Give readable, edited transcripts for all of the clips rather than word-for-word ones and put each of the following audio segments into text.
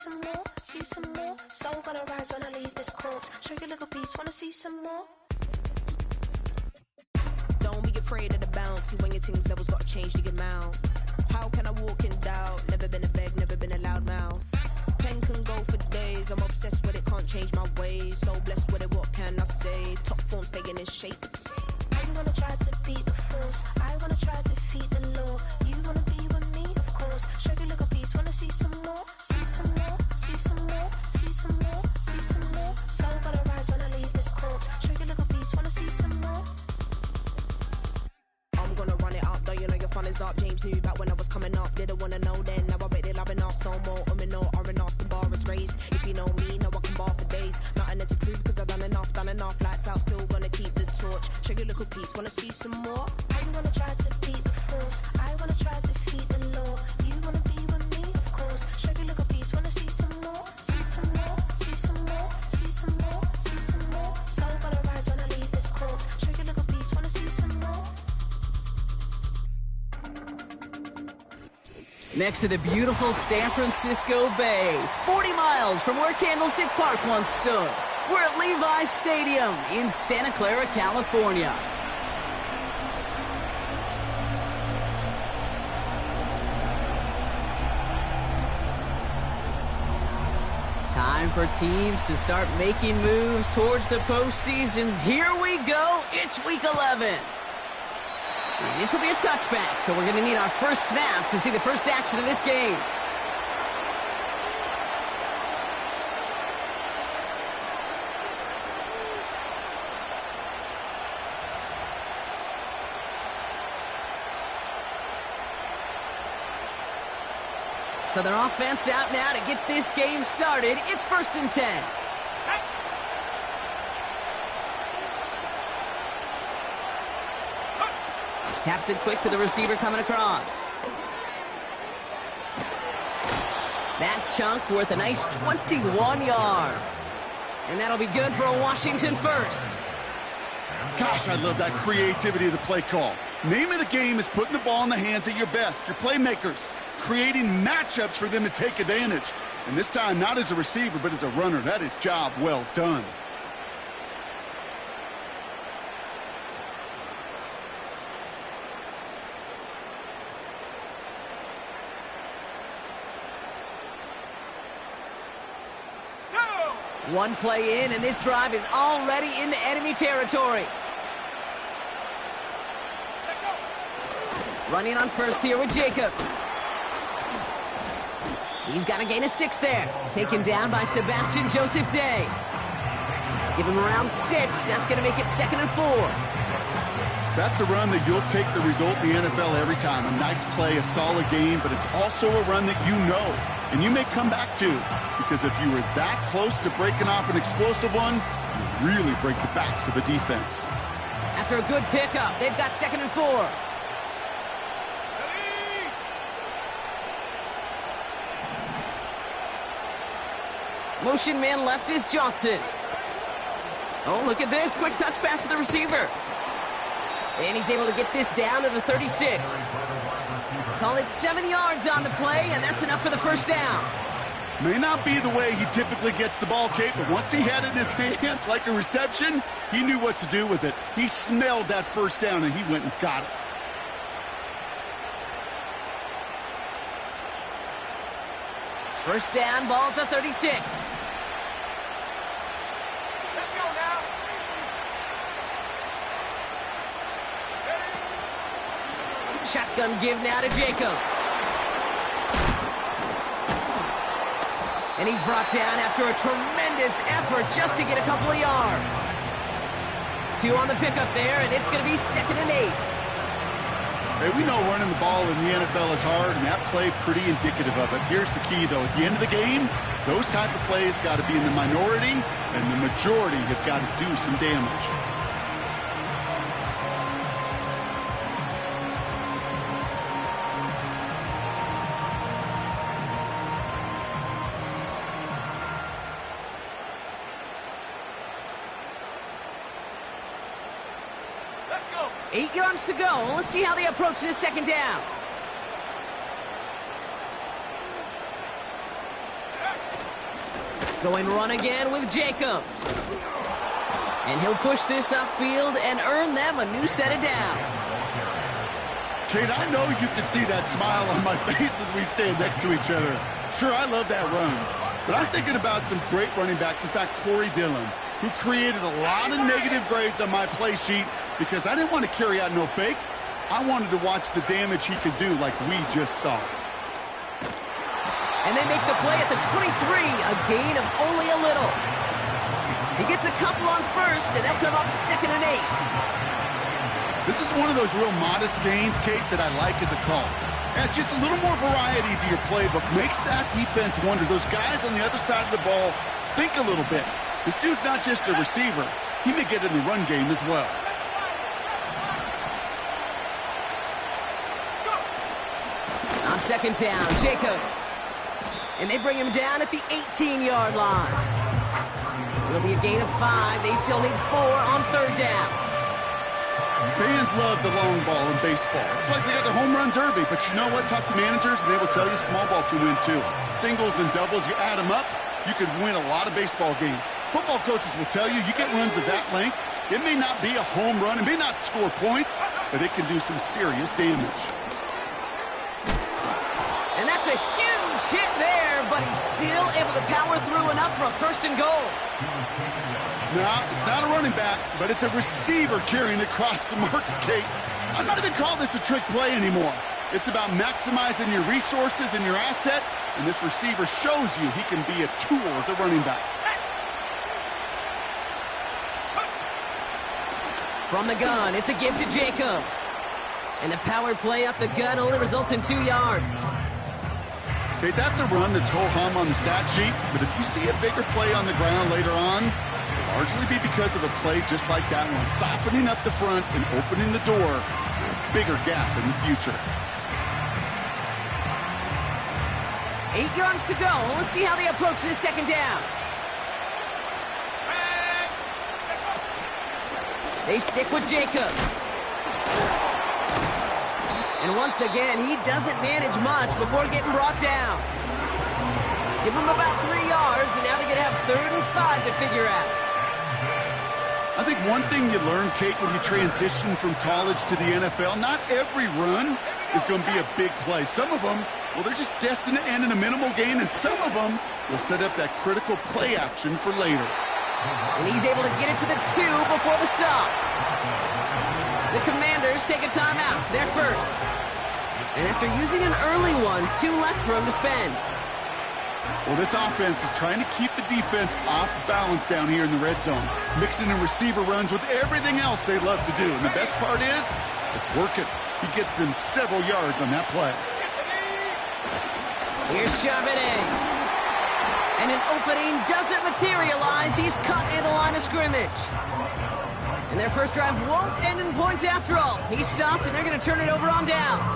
some more, see some more. Soul gonna rise when I leave this corpse. Show you a little piece, wanna see some more? Don't be afraid of the bounce. See when your things levels gotta change to your mouth. How can I walk in doubt? Never been a beg, never been a loud mouth. Pen can go for days. I'm obsessed with it, can't change my ways. So blessed with it, what can I say? Top form staying in shape. I wanna try to beat the force. I wanna try to defeat the law. You wanna be with me, of course. Show you a little piece, wanna see some more? See some more, see some more, see some more, see some more. Soul gonna rise when I leave this corpse. Show you a little piece, wanna see some more? I'm gonna run it up, though you know your fun is up. James knew back when I was coming up, didn't wanna know then. Now I bet they're loving us no more. No R&R's, the bar is raised. If you know me, know I can bar for days. Nothing to prove, cause I've done enough. Lights out, still gonna keep the torch. Show you a little piece, wanna see some more? I wanna try to beat the force. I wanna try to defeat the law. You wanna be with me, of course. Show you a little piece, wanna see some more? See some more, see some more, see some more, see some more. Soul gonna rise when I leave this corpse. Show you a little piece, wanna see some more? Next to the beautiful San Francisco Bay, 40 miles from where Candlestick Park once stood. We're at Levi's Stadium in Santa Clara, California. Time for teams to start making moves towards the postseason. Here we go. It's week 11. And this will be a touchback, so we're going to need our first snap to see the first action of this game. So their offense out now to get this game started. It's 1st and 10. Taps it quick to the receiver coming across. That chunk worth a nice 21 yards. And that'll be good for a Washington first. Gosh, I love that creativity of the play call. Name of the game is putting the ball in the hands of your best, your playmakers, creating matchups for them to take advantage. And this time, not as a receiver, but as a runner. That is job well done. One play in, and this drive is already into enemy territory. Running on first here with Jacobs. He's got to gain a 6 there. Taken down by Sebastian Joseph Day. Give him around 6. That's going to make it 2nd and 4. That's a run that you'll take the result in the NFL every time. A nice play, a solid game, but it's also a run that you know, and you may come back to, because if you were that close to breaking off an explosive one, you really break the backs of a defense. After a good pickup, they've got 2nd and 4. Motion man left is Johnson. Oh, look at this. Quick touch pass to the receiver. And he's able to get this down to the 36. Call it 7 yards on the play, and that's enough for the first down. May not be the way he typically gets the ball, Kate, but once he had it in his hands like a reception, he knew what to do with it. He smelled that first down, and he went and got it. First down, ball at the 36. Let's go now. Shotgun give now to Jacobs. And he's brought down after a tremendous effort just to get a couple of yards. 2 on the pickup there, and it's going to be 2nd and 8. Hey, we know running the ball in the NFL is hard, and that play pretty indicative of it. Here's the key, though. At the end of the game, those type of plays got to be in the minority, and the majority have got to do some damage. Let's go. 8 yards to go. Let's see how they approach this 2nd down. Going run again with Jacobs. And he'll push this upfield and earn them a new set of downs. Kate, I know you can see that smile on my face as we stand next to each other. Sure, I love that run. But I'm thinking about some great running backs. In fact, Corey Dillon, who created a lot of negative grades on my play sheet because I didn't want to carry out no fake. I wanted to watch the damage he could do like we just saw. And they make the play at the 23, a gain of only a little. He gets a couple on first, and they'll come up 2nd and 8. This is one of those real modest gains, Kate, that I like as a call. And it's just a little more variety to your playbook. Makes that defense wonder. Those guys on the other side of the ball think a little bit. This dude's not just a receiver. He may get in the run game as well. On 2nd down, Jacobs. And they bring him down at the 18-yard line. It'll be a gain of 5. They still need 4 on 3rd down. Fans love the long ball in baseball. It's like they got the home run derby, but you know what? Talk to managers, and they will tell you small ball can win too. Singles and doubles, you add them up, you can win a lot of baseball games. Football coaches will tell you get runs of that length. It may not be a home run, it may not score points, but it can do some serious damage. And that's a huge hit there, but he's still able to power through enough for a 1st and goal. No, it's not a running back, but it's a receiver carrying it across the market, Kate. I'm not even calling this a trick play anymore. It's about maximizing your resources and your asset, and this receiver shows you he can be a tool as a running back. From the gun, it's a give to Jacobs. And the power play up the gut only results in 2 yards. Kate, that's a run that's ho-hum on the stat sheet, but if you see a bigger play on the ground later on, it'll largely be because of a play just like that one, softening up the front and opening the door for a bigger gap in the future. 8 yards to go. Let's see how they approach this 2nd down. They stick with Jacobs. And once again, he doesn't manage much before getting brought down. Give him about 3 yards, and now they're going to have 3rd and 5 to figure out. I think one thing you learn, Kate, when you transition from college to the NFL, not every run is going to be a big play. Some of them, well, they're just destined to end in a minimal gain, and some of them will set up that critical play action for later. And he's able to get it to the 2 before the stop. The Commanders take a timeout. They're first. And after using an early one, 2 left for him to spend. Well, this offense is trying to keep the defense off balance down here in the red zone, mixing in receiver runs with everything else they love to do. And the best part is, it's working. He gets them several yards on that play. Here's Charbonnet. And an opening doesn't materialize. He's cut near the line of scrimmage. And their first drive won't end in points after all. He stopped, and they're going to turn it over on downs.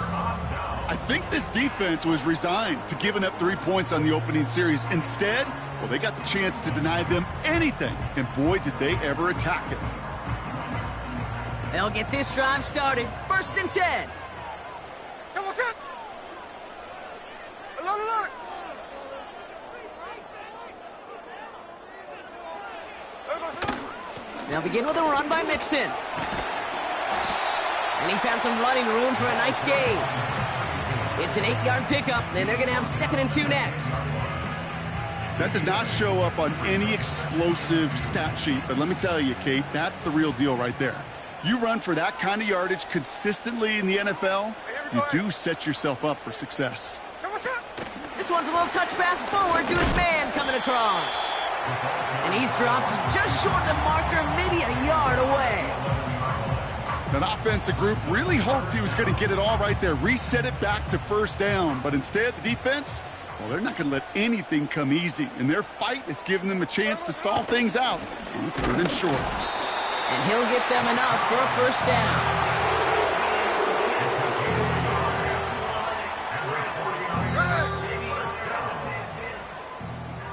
I think this defense was resigned to giving up 3 points on the opening series. Instead, well, they got the chance to deny them anything. And boy, did they ever attack it. They'll get this drive started. 1st and 10. They'll begin with a run by Mixon. And he found some running room for a nice gain. It's an 8-yard pickup, and they're going to have 2nd and 2 next. That does not show up on any explosive stat sheet, but let me tell you, Kate, that's the real deal right there. You run for that kind of yardage consistently in the NFL, you do set yourself up for success. This one's a little touch pass forward to his man coming across. And he's dropped just short of the marker, maybe a yard away. That offensive group really hoped he was going to get it all right there, reset it back to 1st down. But instead, the defense, well, they're not going to let anything come easy. And their fight is giving them a chance to stall things out on 3rd and short. And he'll get them enough for a 1st down.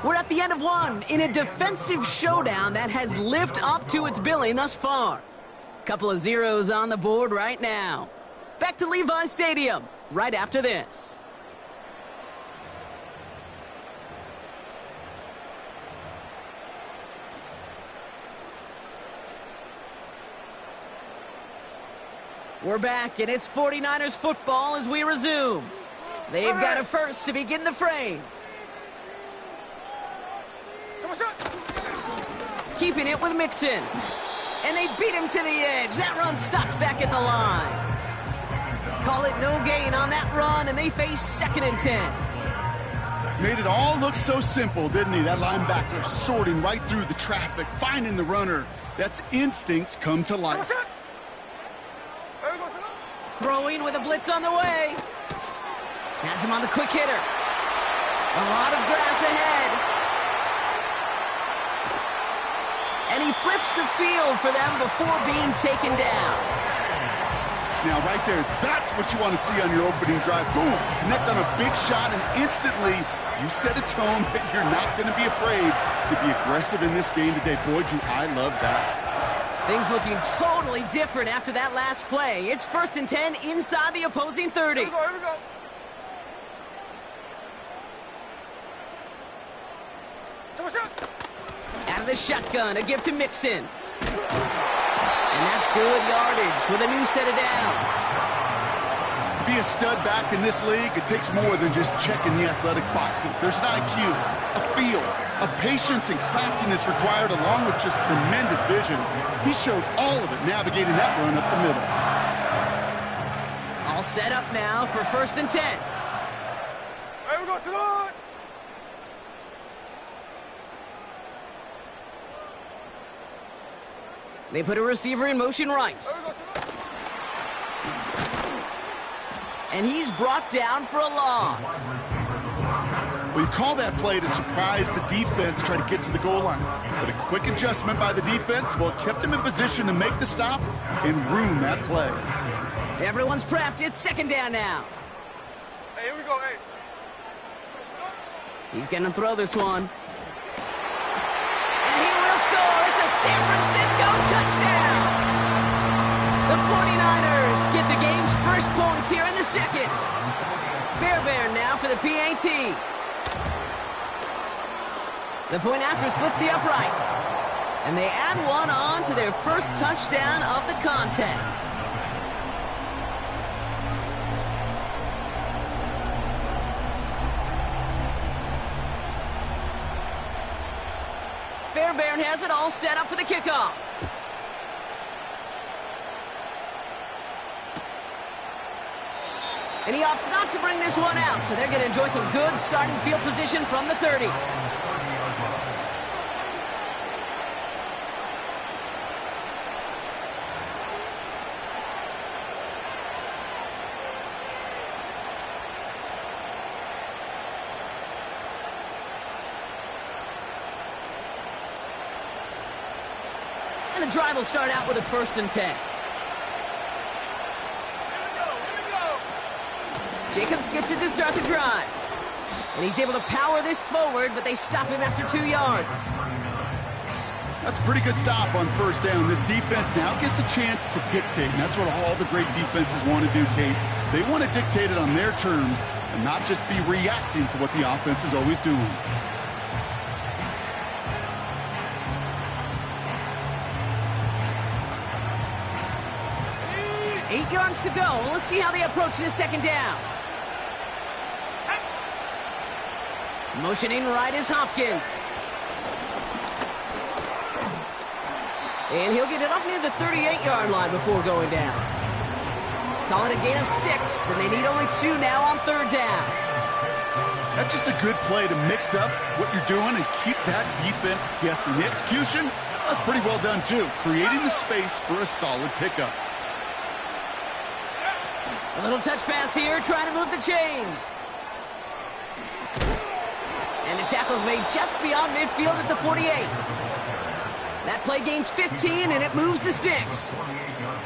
We're at the end of one in a defensive showdown that has lived up to its billing thus far. Couple of zeros on the board right now. Back to Levi's Stadium right after this. We're back, and it's 49ers football as we resume. They've got a first to begin the frame. Keeping it with Mixon. And they beat him to the edge. That run stopped back at the line. Call it no gain on that run, and they face 2nd and 10. Made it all look so simple, didn't he? That linebacker sorting right through the traffic, finding the runner. That's instincts come to life. Throwing with a blitz on the way. Has him on the quick hitter. A lot of grass ahead. And he flips the field for them before being taken down. Now, right there, that's what you want to see on your opening drive. Boom! Connect on a big shot, and instantly you set a tone that you're not going to be afraid to be aggressive in this game today. Boy, do I love that. Things looking totally different after that last play. It's 1st and 10 inside the opposing 30. Here we go. Out of the shotgun, a give to Mixon. And that's good yardage with a new set of downs. To be a stud back in this league, it takes more than just checking the athletic boxes. There's an IQ, a feel, a patience and craftiness required along with just tremendous vision. He showed all of it navigating that run up the middle. All set up now for 1st and 10. Here we go, Salon. They put a receiver in motion right. And he's brought down for a loss. Well, you call that play to surprise the defense, try to get to the goal line. But a quick adjustment by the defense, well, it kept him in position to make the stop and ruin that play. Everyone's prepped. It's 2nd down now. Hey, here we go, hey. He's going to throw this one. And he will score. It's a San Francisco touchdown. The 49ers get the game's first points here in the 2nd. Fairbairn now for the PAT. The point after splits the uprights. And they add one on to their first touchdown of the contest. Fairbairn has it all set up for the kickoff. And he opts not to bring this one out, so they're going to enjoy some good starting field position from the 30. And the drive will start out with a 1st and 10. Jacobs gets it to start the drive. And he's able to power this forward, but they stop him after 2 yards. That's a pretty good stop on 1st down. This defense now gets a chance to dictate, and that's what all the great defenses want to do, Kate. They want to dictate it on their terms and not just be reacting to what the offense is always doing. Eight yards to go. Let's see how they approach this 2nd down. Motioning right is Hopkins. And he'll get it up near the 38-yard line before going down. Call it a gain of 6, and they need only 2 now on 3rd down. That's just a good play to mix up what you're doing and keep that defense guessing. The execution was pretty well done, too, creating the space for a solid pickup. A little touch pass here, trying to move the chains. And the tackle's made just beyond midfield at the 48. That play gains 15, and it moves the sticks.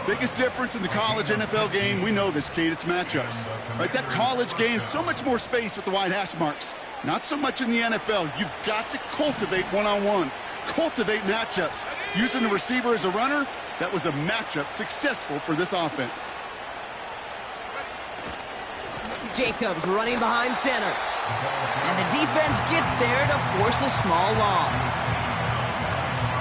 Biggest difference in the college NFL game, we know this, Kate, it's matchups. Right, that college game, so much more space with the wide hash marks. Not so much in the NFL. You've got to cultivate one-on-ones, cultivate matchups. Using the receiver as a runner, that was a matchup successful for this offense. Jacobs running behind center. And the defense gets there to force a small loss.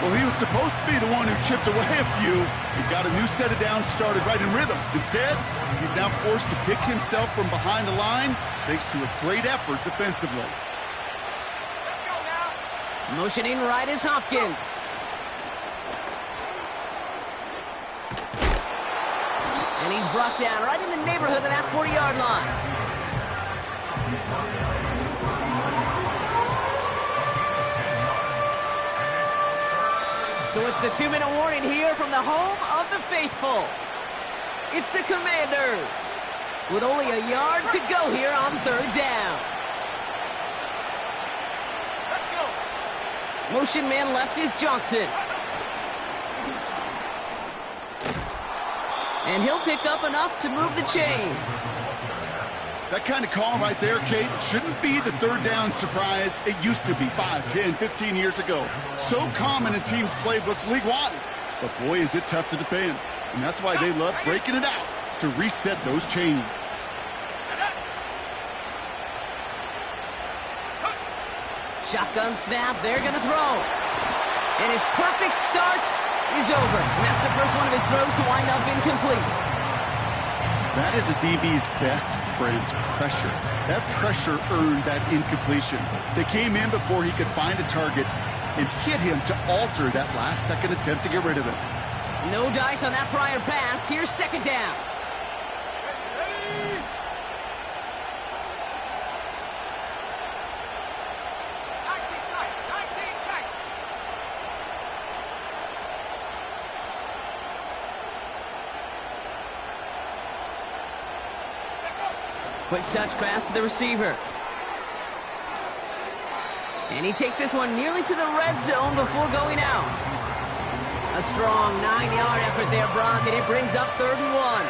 Well, he was supposed to be the one who chipped away a few. He got a new set of downs started right in rhythm. Instead, he's now forced to pick himself from behind the line thanks to a great effort defensively. Let's go now. Motioning right is Hopkins. And he's brought down right in the neighborhood of that 40-yard line. So it's the 2-minute warning here from the home of the faithful. It's the Commanders with only a yard to go here on 3rd down. Let's go. Motion man left is Johnson. And he'll pick up enough to move the chains. That kind of call right there, Kate, shouldn't be the 3rd down surprise it used to be 5, 10, 15 years ago. So common in teams' playbooks league-wide. But boy, is it tough to defend. And that's why they love breaking it out to reset those chains. Shotgun snap, they're going to throw. And his perfect start is over. And that's the first one of his throws to wind up incomplete. That is a DB's best friend, pressure. That pressure earned that incompletion. They came in before he could find a target and hit him to alter that last-second attempt to get rid of it. No dice on that prior pass. Here's 2nd down. Ready. 19 tight. 19 tight. Quick touch pass to the receiver. And he takes this one nearly to the red zone before going out. A strong 9-yard effort there, Brock, and it brings up 3rd and 1.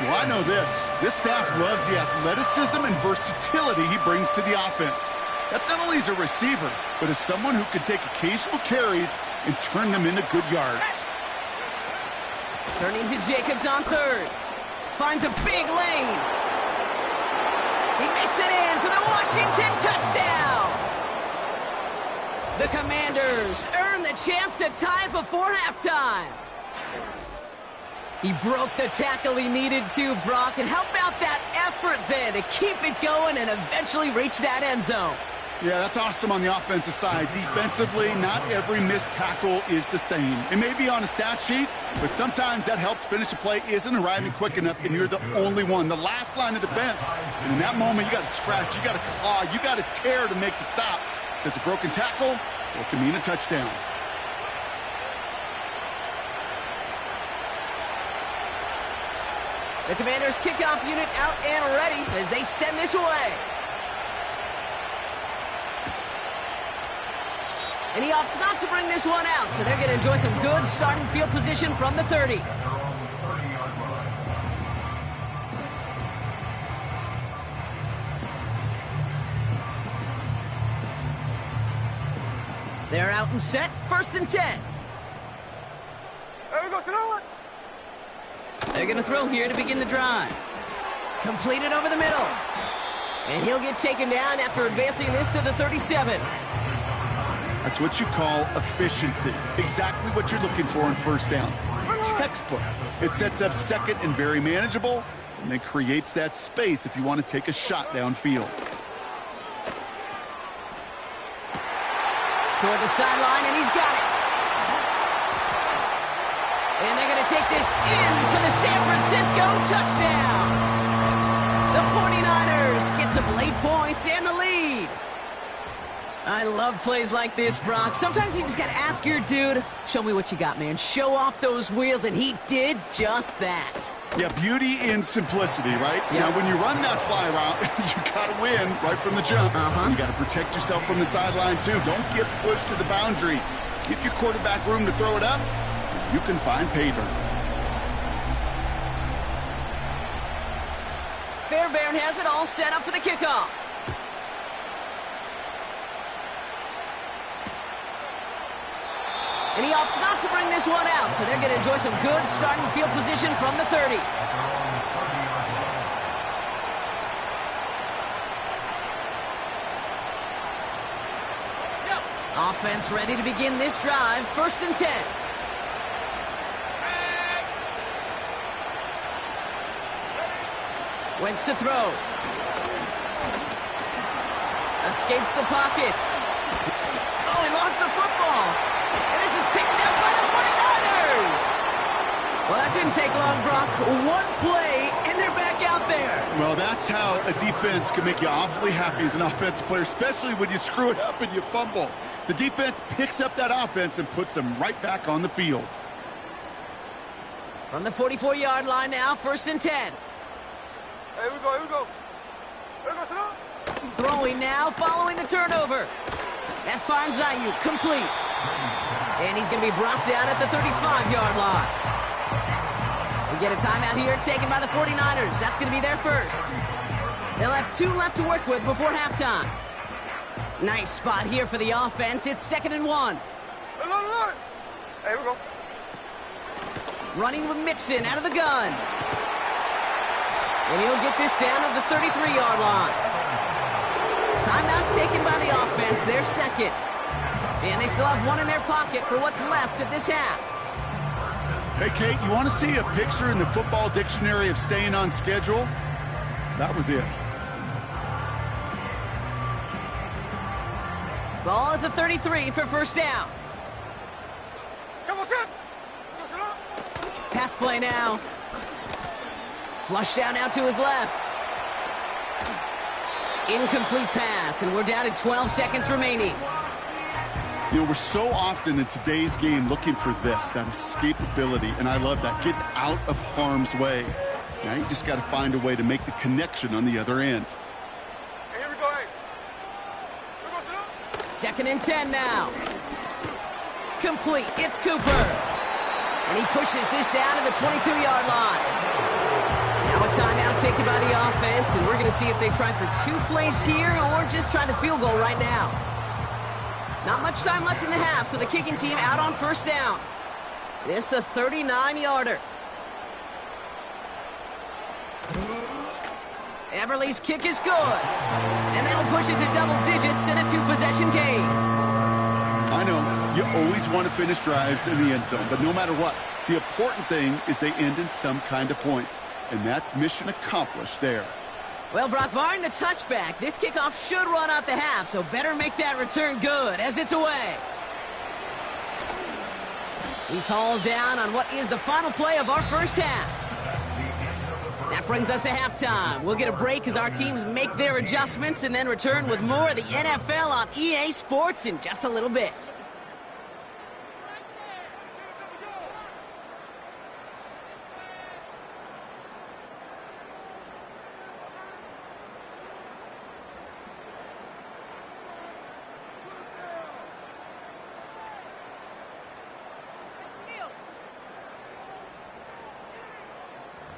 Well, I know this. This staff loves the athleticism and versatility he brings to the offense. That's not only as a receiver, but as someone who can take occasional carries and turn them into good yards. Turning to Jacobs on 3rd. Finds a big lane. He makes it in for the Washington touchdown. The Commanders earn the chance to tie it before halftime. He broke the tackle he needed to, Brock, and how about that effort then to keep it going and eventually reach that end zone? Yeah, that's awesome on the offensive side. Defensively, not every missed tackle is the same. It may be on a stat sheet, but sometimes that help to finish a play isn't arriving quick enough, and you're the only one, the last line of defense. And in that moment, you got to scratch, you got to claw, you got to tear to make the stop. Because a broken tackle, well, it can mean a touchdown. The Commanders' kickoff unit out and ready as they send this away. And he opts not to bring this one out, so they're going to enjoy some good starting field position from the 30. They're out and set, 1st and 10. There we go, Sonora. They're going to throw here to begin the drive. Completed over the middle. And he'll get taken down after advancing this to the 37. That's what you call efficiency. Exactly what you're looking for in 1st down. Textbook. It sets up 2nd and very manageable, and then creates that space if you want to take a shot downfield. Toward the sideline, and he's got it. And they're going to take this in for the San Francisco touchdown. The 49ers get some late points and the lead. I love plays like this, Brock. Sometimes you just got to ask your dude, show me what you got, man. Show off those wheels, and he did just that. Yeah, beauty in simplicity, right? Yep. Now, when you run that fly route, you got to win right from the jump. You got to protect yourself from the sideline, too. Don't get pushed to the boundary. Give your quarterback room to throw it up. You can find pay dirt. Fairbairn has it all set up for the kickoff. And he opts not to bring this one out, so they're going to enjoy some good starting field position from the 30. Offense ready to begin this drive. 1st and 10. Wentz to throw. Escapes the pocket. Oh, he lost the football. And this is picked up by the 49ers. Well, that didn't take long, Brock. One play, and they're back out there. Well, that's how a defense can make you awfully happy as an offensive player, especially when you screw it up and you fumble. The defense picks up that offense and puts them right back on the field. From the 44-yard line now, 1st and 10. Here we go, here we go. Here we go, sit up. Throwing now, following the turnover. That finds Ayuk, complete. And he's going to be brought down at the 35-yard line. We get a timeout here taken by the 49ers. That's going to be their first. They'll have 2 left to work with before halftime. Nice spot here for the offense. It's 2nd and 1. Look. Hey, here we go. Running with Mixon out of the gun. And he'll get this down at the 33-yard line. Timeout taken by the offense, their second. And they still have 1 in their pocket for what's left of this half. Hey, Kate, you want to see a picture in the football dictionary of staying on schedule? That was it. Ball at the 33 for 1st down. Pass play now. Flush down now to his left. Incomplete pass, and we're down to 12 seconds remaining. You know, we're so often in today's game looking for this, that escapability, and I love that. Get out of harm's way. Now you just got to find a way to make the connection on the other end. Hey, here we go, hey. Here we go, sit up. 2nd and 10 now. Complete. It's Cooper. And he pushes this down to the 22-yard line. Now a timeout taken by the offense, and we're going to see if they try for 2 plays here or just try the field goal right now. Not much time left in the half, so the kicking team out on 1st down. This a 39-yarder. Everly's kick is good. And that'll push it to double digits in a 2-possession game. I know, you always want to finish drives in the end zone, but no matter what, the important thing is they end in some kind of points. And that's mission accomplished there. Well, Brock, barring the touchback, this kickoff should run out the half, so better make that return good as it's away. He's hauled down on what is the final play of our 1st half. That brings us to halftime. We'll get a break as our teams make their adjustments and then return with more of the NFL on EA Sports in just a little bit.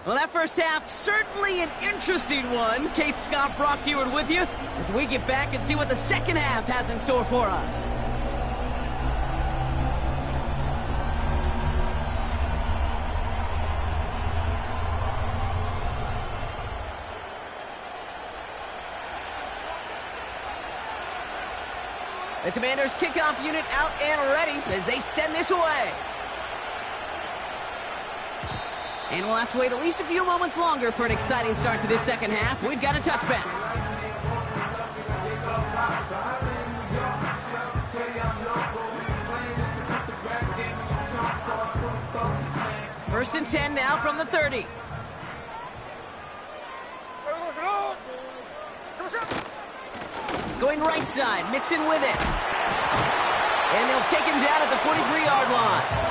Well, that 1st half, certainly an interesting one. Kate, Scott, Brock Heward with you as we get back and see what the 2nd half has in store for us. The Commanders' kickoff unit out and ready as they send this away. And we'll have to wait at least a few moments longer for an exciting start to this 2nd half. We've got a touchback. First and 10 now from the 30. Going right side, Mixon with it. And they'll take him down at the 43-yard line.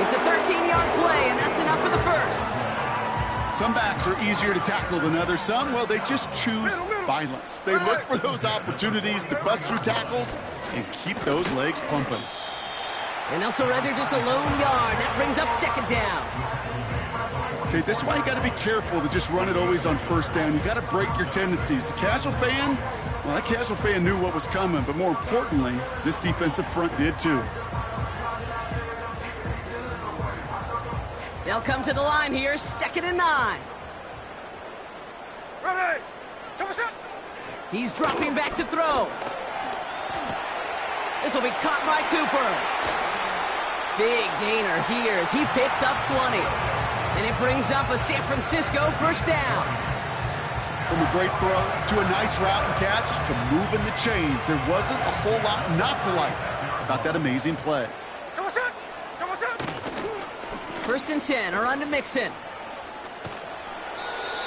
It's a 13-yard play, and that's enough for the 1st. Some backs are easier to tackle than others. Some, well, they just choose violence. They look for those opportunities to bust through tackles and keep those legs pumping. And they'll surrender just a lone yard. That brings up 2nd down. Okay, this is why you got to be careful to just run it always on 1st down. You got to break your tendencies. The casual fan, well, that casual fan knew what was coming, but more importantly, this defensive front did too. They'll come to the line here, 2nd and 9. Ready. He's dropping back to throw. This will be caught by Cooper. Big gainer here as he picks up 20. And it brings up a San Francisco first down. From a great throw to a nice route and catch to moving the chains, there wasn't a whole lot not to like about that amazing play. First and 10, or on to Mixon.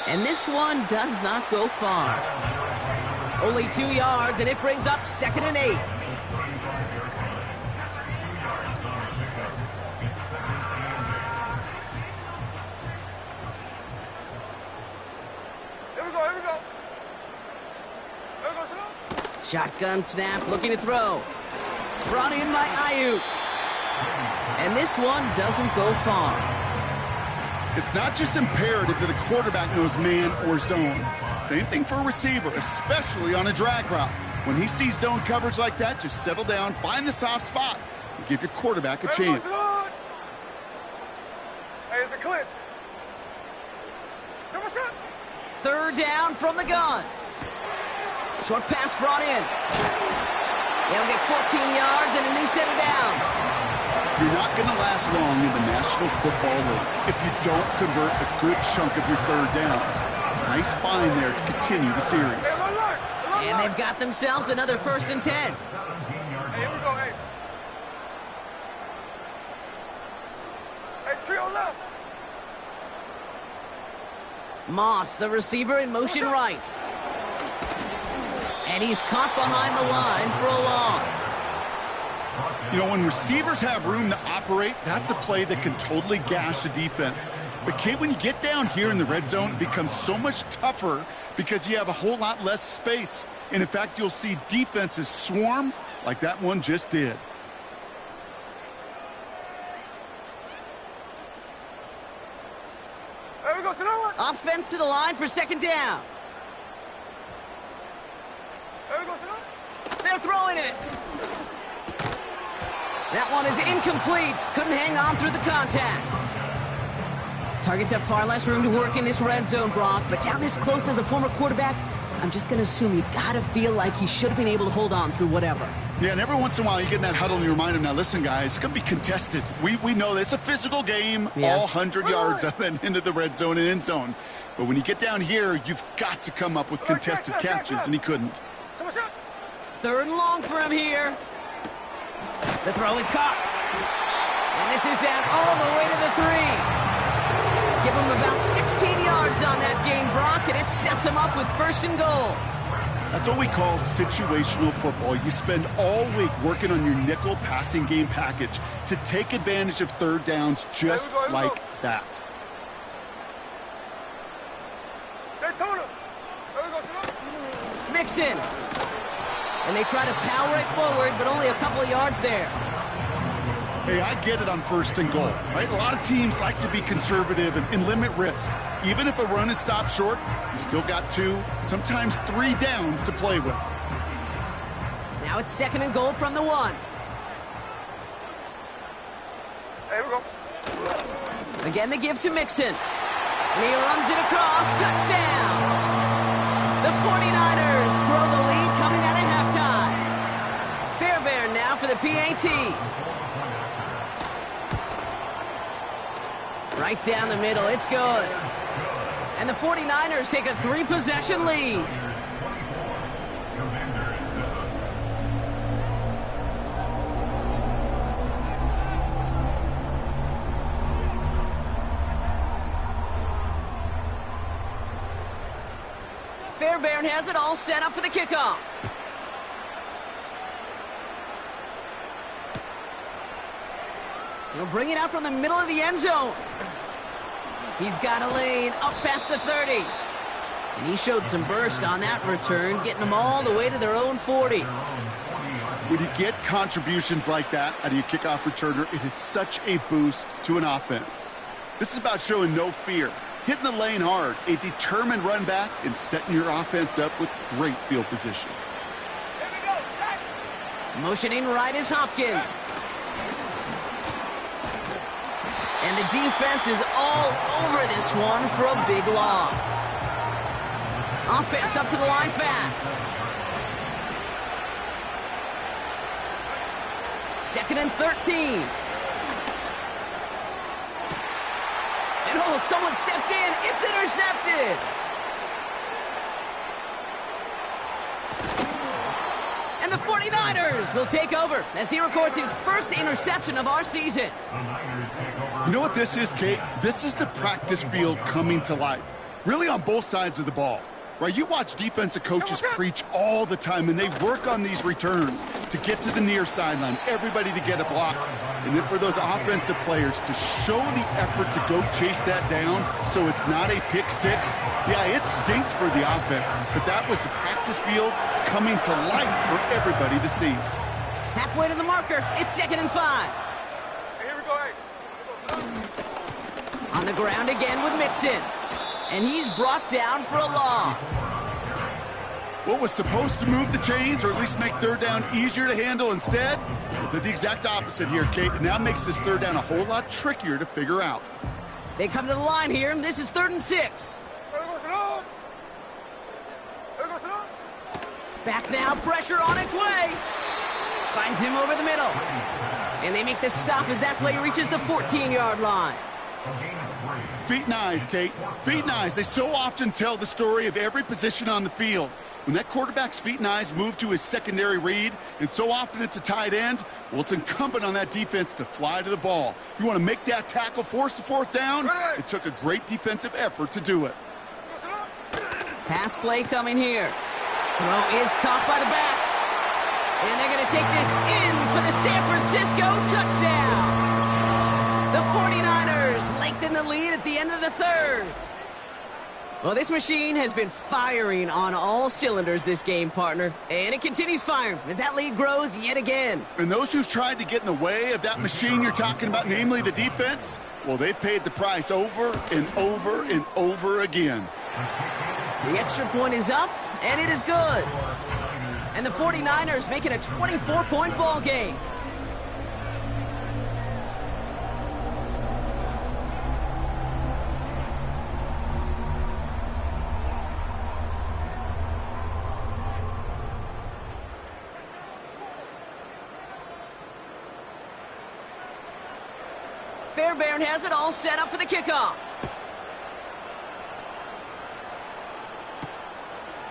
And this one does not go far. Only 2 yards, and it brings up 2nd and 8. Here we go, here we go. Here we go, Shotgun snap, looking to throw. Brought in by Ayuk. And this one doesn't go far. It's not just imperative that a quarterback knows man or zone. Same thing for a receiver, especially on a drag route. When he sees zone coverage like that, just settle down, find the soft spot, and give your quarterback a chance. Hey, it's a clip. Third down from the gun. Short pass brought in. They'll get 14 yards and a new set of downs. You're not going to last long in the National Football League if you don't convert a good chunk of your third downs. Nice find there to continue the series. And they've got themselves another 1st and 10. Hey, here we go, hey. Hey, trio left. Moss, the receiver, in motion right. And he's caught behind the line for a loss. You know, when receivers have room to operate, that's a play that can totally gash a defense. But, Kate, when you get down here in the red zone, it becomes so much tougher because you have a whole lot less space. And, in fact, you'll see defenses swarm like that one just did. There we go, Sonora. Offense to the line for 2nd down. There we go, Sonora. They're throwing it. That one is incomplete. Couldn't hang on through the contact. Targets have far less room to work in this red zone, Brock. But down this close as a former quarterback, I'm just going to assume you got to feel like he should have been able to hold on through whatever. Yeah, and every once in a while you get in that huddle and you remind him, now listen, guys, it's going to be contested. We know this. It's a physical game, all 100 yards up and into the red zone and end zone. But when you get down here, you've got to come up with contested catches, and he couldn't. 3rd and long for him here. The throw is caught. And this is down all the way to the 3. Give him about 16 yards on that gain, Brock, and it sets him up with 1st and goal. That's what we call situational football. You spend all week working on your nickel passing game package to take advantage of third downs just like that. Daytona. There we go, Sonora. Mixon. And they try to power it forward, but only a couple of yards there. Hey, I get it on 1st and goal, right? A lot of teams like to be conservative and limit risk. Even if a run is stopped short, you still got 2, sometimes 3 downs to play with. Now it's 2nd and goal from the 1. Hey, here we go. Again, the give to Mixon. And he runs it across. Touchdown! The 49ers grow the lead coming out of halftime. Fairbairn now for the PAT. Right down the middle, it's good. And the 49ers take a 3-possession lead. Fairbairn has it all set up for the kickoff. He'll bring it out from the middle of the end zone. He's got a lane up past the 30. And he showed some burst on that return, getting them all the way to their own 40. When you get contributions like that out of your kickoff returner, it is such a boost to an offense. This is about showing no fear, hitting the lane hard, a determined run back, and setting your offense up with great field position. Here we go, set. Motioning right is Hopkins. And the defense is all over this one for a big loss. Offense up to the line fast. 2nd and 13. And oh, someone stepped in. It's intercepted. And the 49ers will take over as he records his first interception of our season. You know what this is, Kate? This is the practice field coming to life. Really on both sides of the ball. Right, you watch defensive coaches preach all the time, and they work on these returns to get to the near sideline, everybody to get a block. And then for those offensive players to show the effort to go chase that down so it's not a pick six, yeah, it stinks for the offense. But that was the practice field coming to life for everybody to see. Halfway to the marker, it's 2nd and 5. Hey, here we go, hey. On the ground again with Mixon. And he's brought down for a loss. What was supposed to move the chains, or at least make third down easier to handle instead, well, did the exact opposite here, Kate. It now makes this third down a whole lot trickier to figure out. They come to the line here, and this is 3rd and 6. Back now, pressure on its way. Finds him over the middle. And they make the stop as that play reaches the 14-yard line. Feet and eyes, Kate. Feet and eyes. They so often tell the story of every position on the field. When that quarterback's feet and eyes move to his secondary read, and so often it's a tight end, well, it's incumbent on that defense to fly to the ball. You want to make that tackle, force the 4th down? It took a great defensive effort to do it. Pass play coming here. Throw is caught by the back. And they're going to take this in for the San Francisco touchdown. The 49ers lengthen the lead at the end of the 3rd. Well, this machine has been firing on all cylinders this game, partner. And it continues firing as that lead grows yet again. And those who've tried to get in the way of that machine you're talking about, namely the defense, well, they've paid the price over and over and over again. The extra point is up, and it is good. And the 49ers make it a 24-point ball game. Fairbairn has it all set up for the kickoff.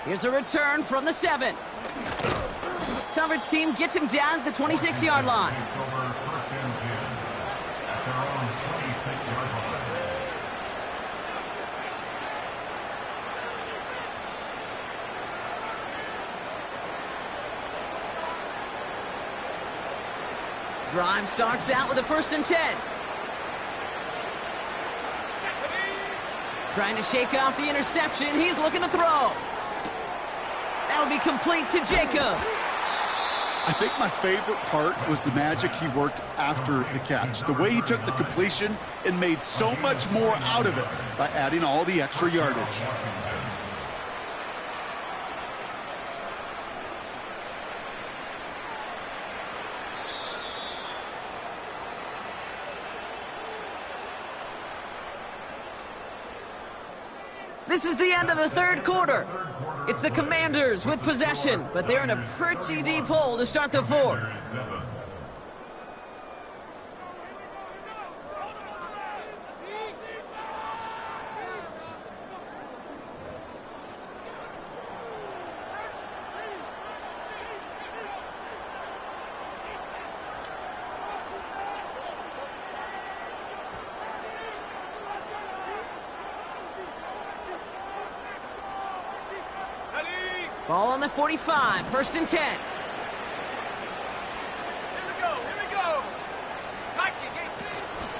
Here's a return from the 7. Coverage team gets him down at the 26-yard line. Drive starts out with a 1st and 10. Trying to shake off the interception. He's looking to throw. That'll be complete to Jacobs. I think my favorite part was the magic he worked after the catch. The way he took the completion and made so much more out of it by adding all the extra yardage. This is the end of the 3rd quarter. It's the Commanders with possession, but they're in a pretty deep hole to start the 4th. Ball on the 45, 1st and 10. Here we go.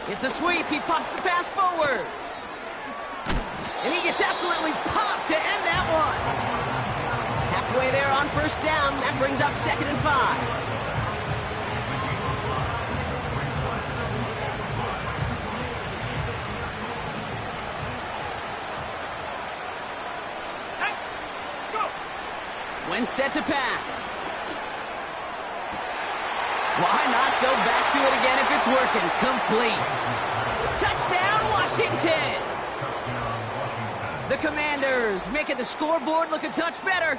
It's a sweep, he pops the pass forward. And he gets absolutely popped to end that one. Halfway there on 1st down, that brings up 2nd and 5. When set to pass. Why not go back to it again if it's working? Complete. Touchdown, Washington. The Commanders making the scoreboard look a touch better.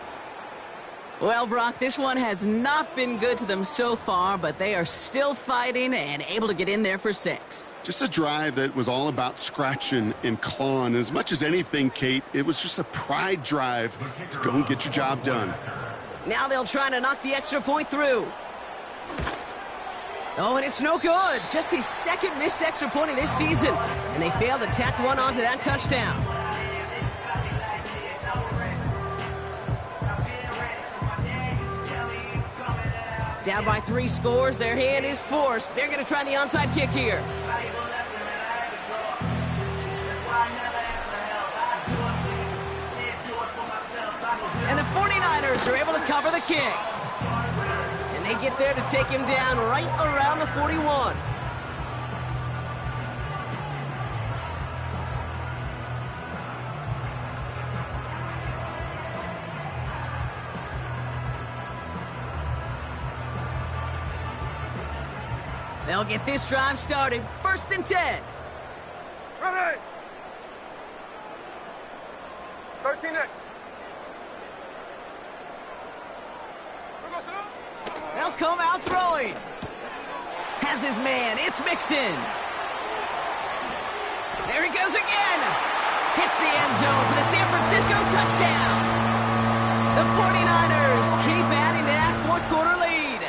Well, Brock, this one has not been good to them so far, but they are still fighting and able to get in there for 6. Just a drive that was all about scratching and clawing. As much as anything, Kate, it was just a pride drive to go and get your job done. Now they'll try to knock the extra point through. Oh, and it's no good. Just his second missed extra point of this season, and they failed to tack one onto that touchdown. Down by 3 scores, their hand is forced. They're going to try the onside kick here. And the 49ers are able to cover the kick. And they get there to take him down right around the 41. They'll get this drive started. 1st and 10. Ready. 13 next. They'll come out throwing. Has his man. It's Mixon. There he goes again. Hits the end zone for the San Francisco touchdown. The 49ers keep adding to that 4th quarter lead.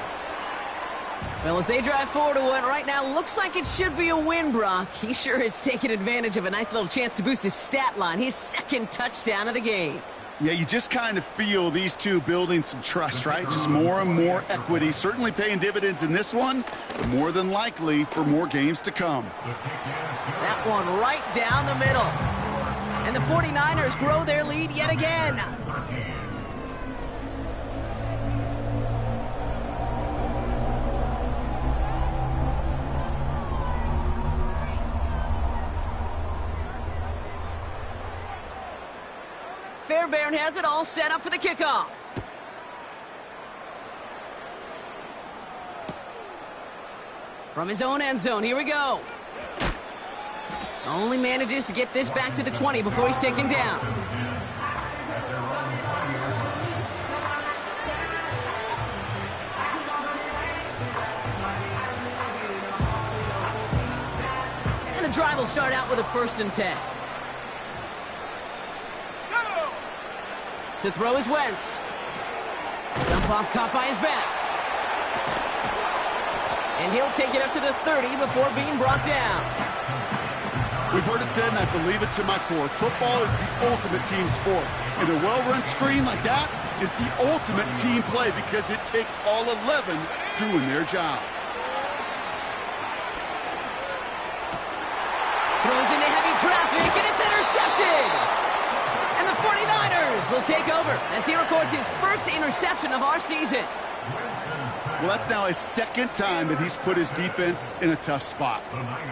Well, as they drive forward to what right now looks like it should be a win, Brock. He sure has taken advantage of a nice little chance to boost his stat line. His 2nd touchdown of the game. Yeah, you just kind of feel these two building some trust, right? Just more and more equity. Certainly paying dividends in this one, but more than likely for more games to come. That one right down the middle. And the 49ers grow their lead yet again. Fairbairn has it all set up for the kickoff. From his own end zone, here we go. Only manages to get this back to the 20 before he's taken down. And the drive will start out with a 1st and 10. To throw is Wentz. Dump off caught by his back. And he'll take it up to the 30 before being brought down. We've heard it said, and I believe it to my core, football is the ultimate team sport. And a well-run screen like that is the ultimate team play because it takes all 11 doing their job. Throws into heavy traffic, and it's intercepted! And the 49ers will take over as he records his 1st interception of our season. Well, that's now his 2nd time that he's put his defense in a tough spot.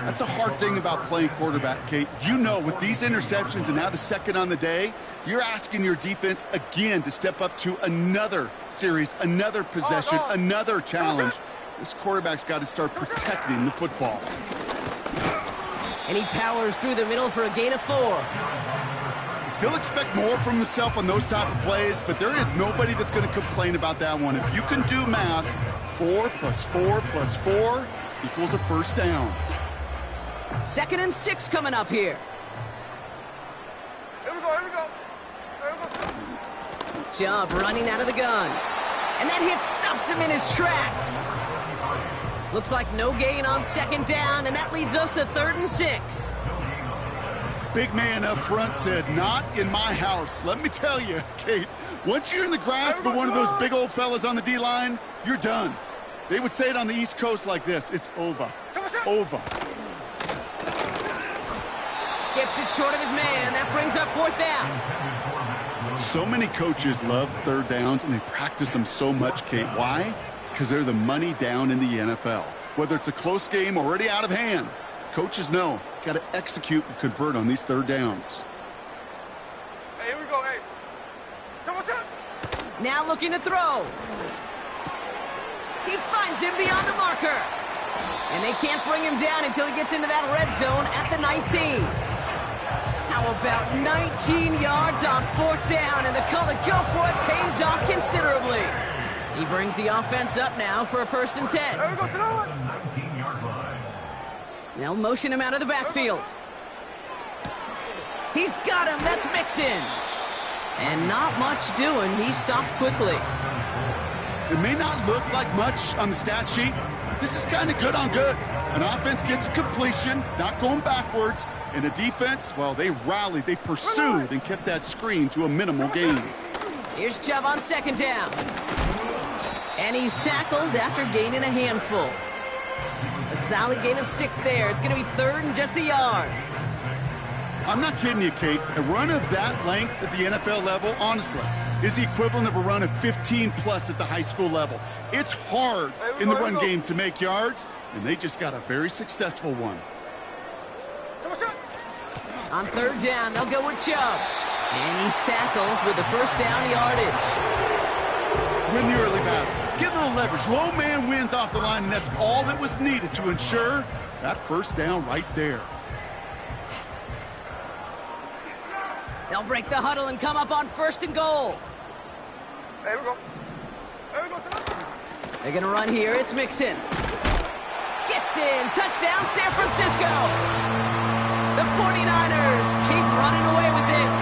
That's a hard thing about playing quarterback, Kate. You know, with these interceptions and now the 2nd on the day, you're asking your defense again to step up to another series, another possession, another challenge. This quarterback's got to start protecting the football. And he powers through the middle for a gain of 4. He'll expect more from himself on those type of plays, but there is nobody that's going to complain about that one. If you can do math, 4 + 4 + 4 equals a 1st down. 2nd and 6 coming up here. Here we go, here we go. Here we go. Chubb running out of the gun. And that hit stops him in his tracks. Looks like no gain on 2nd down, and that leads us to 3rd and 6. Big man up front said, not in my house. Let me tell you, Kate, once you're in the grasp of one of those big old fellas on the D-line, you're done. They would say it on the East Coast like this, it's over. Over. Skips it short of his man. That brings up 4th down. So many coaches love 3rd downs, and they practice them so much, Kate. Why? Because they're the money down in the NFL. Whether it's a close game already out of hand, coaches know, got to execute and convert on these 3rd downs. Hey, here we go, hey. Now looking to throw. He finds him beyond the marker. And they can't bring him down until he gets into that red zone at the 19. How about 19 yards on 4th down, and the call to go for it pays off considerably. He brings the offense up now for a 1st and 10. There we go, Sonora. They'll motion him out of the backfield. He's got him. That's Mixon. And not much doing. He stopped quickly. It may not look like much on the stat sheet, but this is kind of good on good. An offense gets completion, not going backwards, and a defense, well, they rallied, they pursued, and kept that screen to a minimal gain. Here's Chubb on 2nd down. And he's tackled after gaining a handful. A solid gain of 6 there. It's going to be 3rd and just a yard. I'm not kidding you, Kate. A run of that length at the NFL level, honestly, is the equivalent of a run of 15-plus at the high school level. It's hard in the run game to make yards, and they just got a very successful one. On 3rd down, they'll go with Chubb. And he's tackled with the 1st down yardage. Win the early battle. Get a little leverage. Low man wins off the line, and that's all that was needed to ensure that 1st down right there. They'll break the huddle and come up on 1st and goal. There we go. There we go, Sonora. They're going to run here. It's Mixon. Gets in. Touchdown, San Francisco. The 49ers keep running away with this.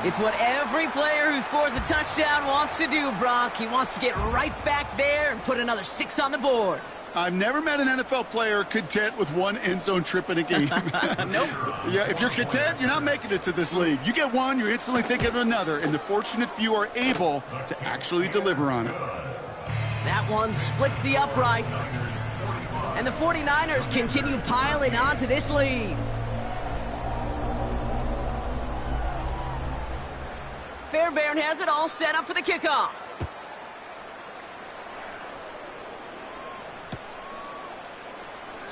It's what every player who scores a touchdown wants to do, Brock. He wants to get right back there and put another 6 on the board. I've never met an NFL player content with one end zone trip in a game. Nope. Yeah, if you're content, you're not making it to this league. You get one, you're instantly thinking of another, and the fortunate few are able to actually deliver on it. That one splits the uprights. And the 49ers continue piling on to this lead. Fairbairn has it all set up for the kickoff.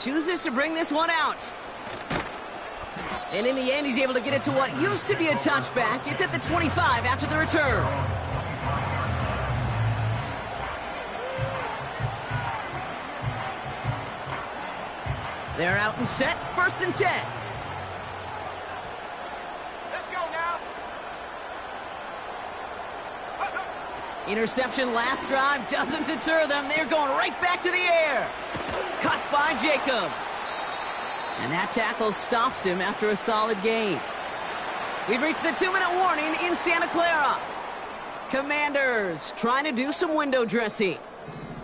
Chooses to bring this one out. And in the end, he's able to get it to what used to be a touchback. It's at the 25 after the return. They're out and set. 1st and 10. Let's go now. Interception last drive doesn't deter them. They're going right back to the air. Caught by Jacobs. And that tackle stops him after a solid gain. We've reached the 2-minute warning in Santa Clara. Commanders trying to do some window dressing.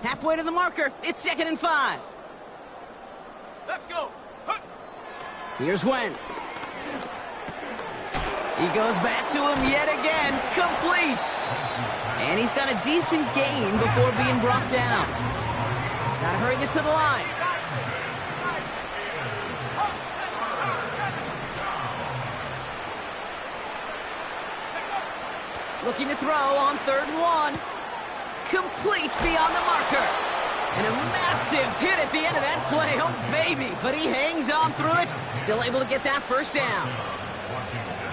Halfway to the marker. It's 2nd and 5. Let's go. Here's Wentz. He goes back to him yet again. Complete. And he's got a decent gain before being brought down. Got to hurry this to the line. Looking to throw on 3rd and 1. Complete beyond the marker. And a massive hit at the end of that play. Oh, baby. But he hangs on through it. Still able to get that 1st down.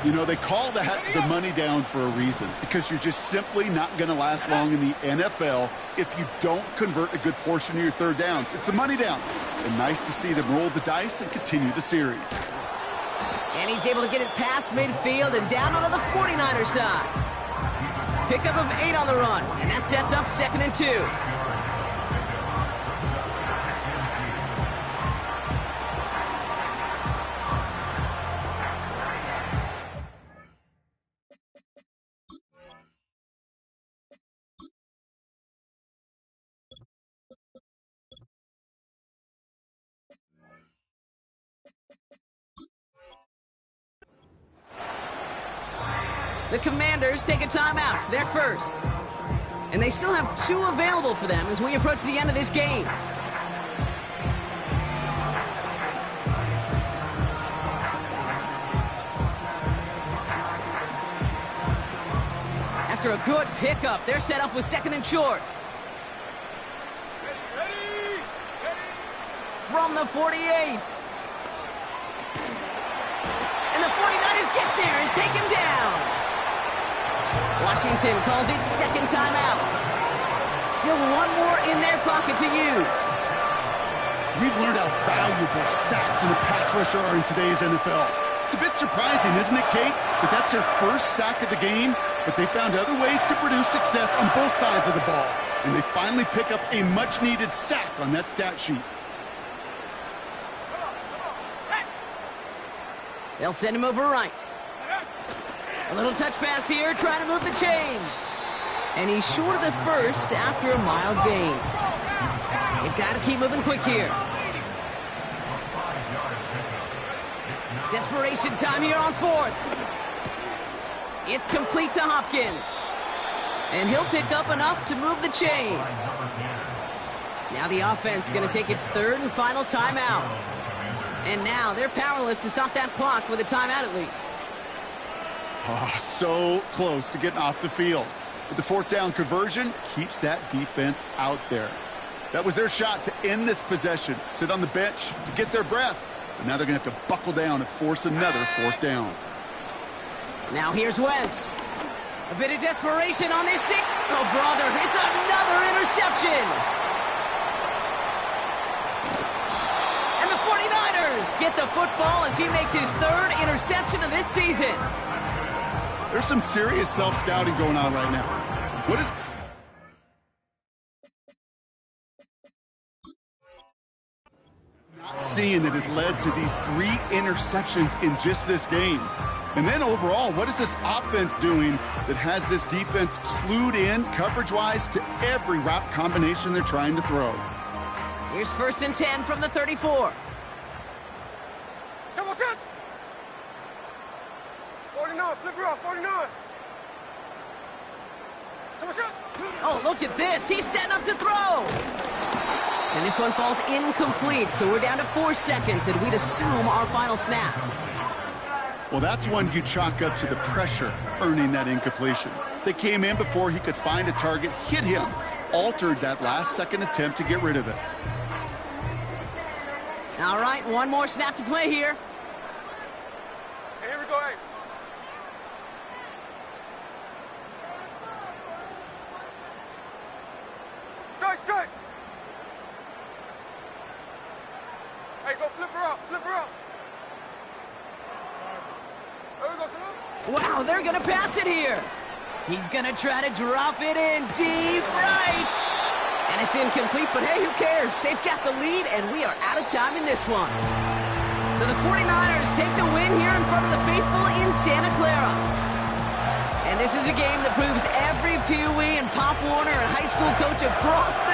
You know, they call that the money down for a reason, because you're just simply not going to last long in the NFL if you don't convert a good portion of your 3rd downs. It's the money down. And nice to see them roll the dice and continue the series. And he's able to get it past midfield and down onto the 49ers side. Pickup of 8 on the run, and that sets up 2nd and 2. The Commanders take a timeout. They're first. And they still have 2 available for them as we approach the end of this game. After a good pickup, they're set up with 2nd and short. Ready. From the 48. And the 49ers get there and take him down. Washington calls it 2nd timeout. Still 1 more in their pocket to use. We've learned how valuable sacks and a pass rusher are in today's NFL. It's a bit surprising, isn't it, Kate, that that's their first sack of the game, but they found other ways to produce success on both sides of the ball, and they finally pick up a much-needed sack on that stat sheet. They'll send him over right. A little touch pass here, trying to move the chains. And he's short of the first after a mild gain. They've got to keep moving quick here. Desperation time here on fourth. It's complete to Hopkins. And he'll pick up enough to move the chains. Now the offense is going to take its third and final timeout. And now they're powerless to stop that clock with a timeout at least. Oh, so close to getting off the field. But the fourth down conversion keeps that defense out there. That was their shot to end this possession, sit on the bench to get their breath. But now they're going to have to buckle down and force another fourth down. Now here's Wentz. A bit of desperation on this thing. Oh, brother, it's another interception. And the 49ers get the football as he makes his third interception of this season. There's some serious self-scouting going on right now. What is... not seeing that has led to these 3 interceptions in just this game. And then overall, what is this offense doing that has this defense clued in coverage-wise to every route combination they're trying to throw? Here's 1st and 10 from the 34. 49, flip her off, 49. Oh, look at this. He's setting up to throw. And this one falls incomplete, so we're down to 4 seconds, and we'd assume our final snap. Well, that's one you chalk up to the pressure earning that incompletion. They came in before he could find a target, hit him, altered that last-second attempt to get rid of it. All right, one more snap to play here. Hey, here we go, hey. Strike! Hey, go flip her up, There we go, son. Wow, they're going to pass it here. He's going to try to drop it in deep right. And it's incomplete, but hey, who cares? They've got the lead, and we are out of time in this one. So the 49ers take the win here in front of the faithful in Santa Clara. And this is a game that proves every Pee Wee and Pop Warner and high school coach across the